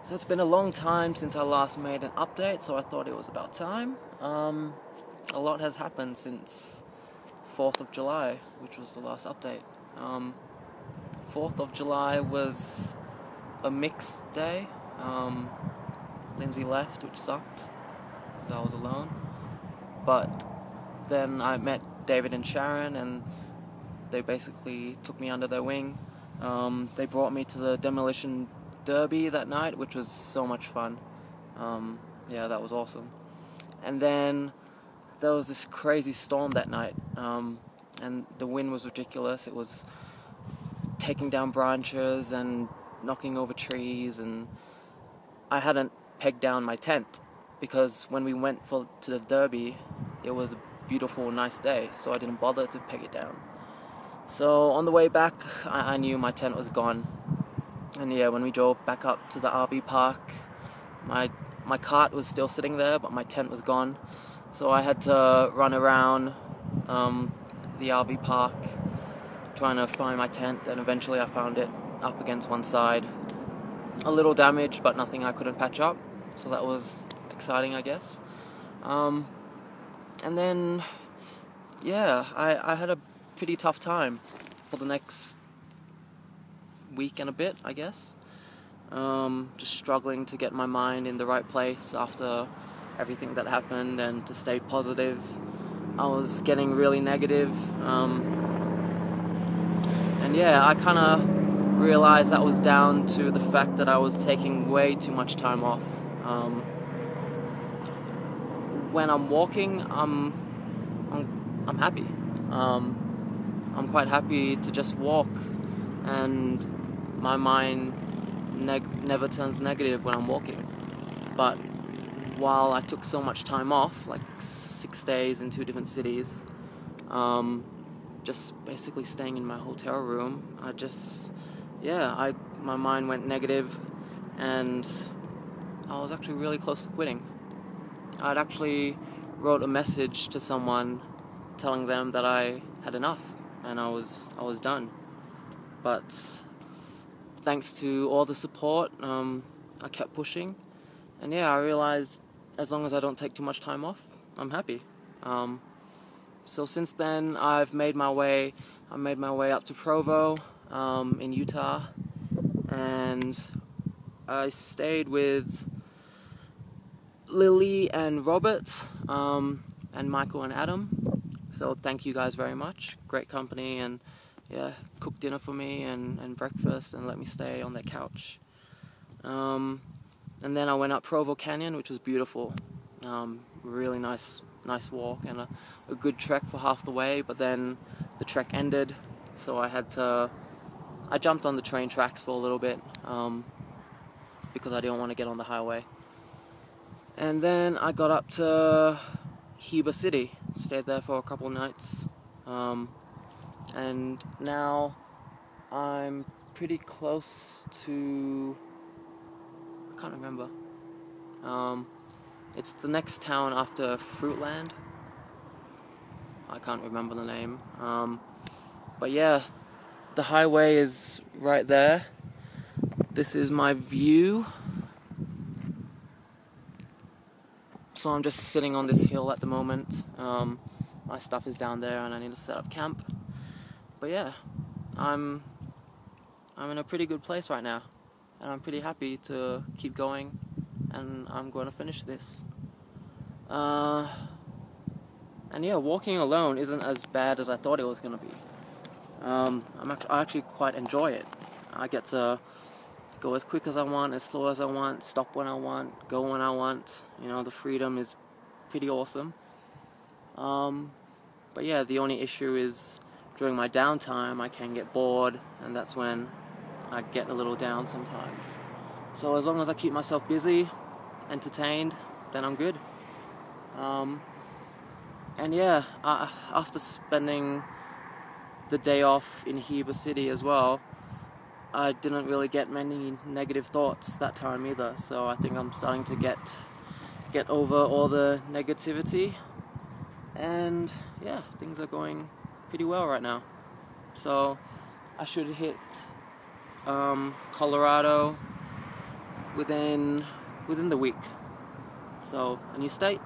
So it's been a long time since I last made an update, so I thought it was about time. A lot has happened since 4th of July, which was the last update. 4th of July was a mixed day. Lindsay left, which sucked, because I was alone. But then I met David and Sharon, and they basically took me under their wing. They brought me to the Demolition Derby that night, which was so much fun. Yeah, that was awesome. And then there was this crazy storm that night, and the wind was ridiculous. It was taking down branches and knocking over trees, and I hadn't pegged down my tent because when we went to the Derby, it was a beautiful, nice day, so I didn't bother to peg it down. So on the way back, I knew my tent was gone. And yeah, when we drove back up to the RV park, my cart was still sitting there, but my tent was gone. So I had to run around the RV park trying to find my tent, and eventually I found it up against one side. A little damaged, but nothing I couldn't patch up, so that was exciting, I guess. And then, yeah, I had a pretty tough time for the next week and a bit, I guess. Just struggling to get my mind in the right place after everything that happened and to stay positive. I was getting really negative. And yeah, I kind of realized that was down to the fact that I was taking way too much time off. When I'm walking, I'm happy. I'm quite happy to just walk, and my mind never turns negative when I'm walking. But while I took so much time off, like 6 days in 2 different cities, just basically staying in my hotel room, my mind went negative, and I was actually really close to quitting. I'd actually wrote a message to someone telling them that I had enough and I was done. But thanks to all the support, I kept pushing, and yeah, I realized as long as I don't take too much time off, I'm happy. So since then, I made my way up to Provo, in Utah, and I stayed with Lily and Robert, and Michael and Adam. So thank you guys very much. Great company, and yeah, cooked dinner for me and breakfast and let me stay on their couch. And then I went up Provo Canyon, which was beautiful. Really nice walk and a good trek for half the way, but then the trek ended, so I jumped on the train tracks for a little bit, because I didn't want to get on the highway. And then I got up to Heber City, stayed there for a couple of nights, and now I'm pretty close to, I can't remember, it's the next town after Fruitland. I can't remember the name, but yeah, the highway is right there. This is my view. So I'm just sitting on this hill at the moment. My stuff is down there and I need to set up camp. But yeah, I'm in a pretty good place right now, and I'm pretty happy to keep going, and I'm going to finish this. And yeah, walking alone isn't as bad as I thought it was going to be. I actually quite enjoy it. I get to go as quick as I want, as slow as I want, stop when I want, go when I want. You know, the freedom is pretty awesome. But yeah, the only issue is during my downtime I can get bored, and that's when I get a little down sometimes. So as long as I keep myself busy, entertained, then I'm good. And yeah, after spending the day off in Heber City as well, I didn't really get many negative thoughts that time either, so I think I'm starting to get over all the negativity, and yeah, things are going pretty well right now. So I should hit Colorado within the week. So a new state,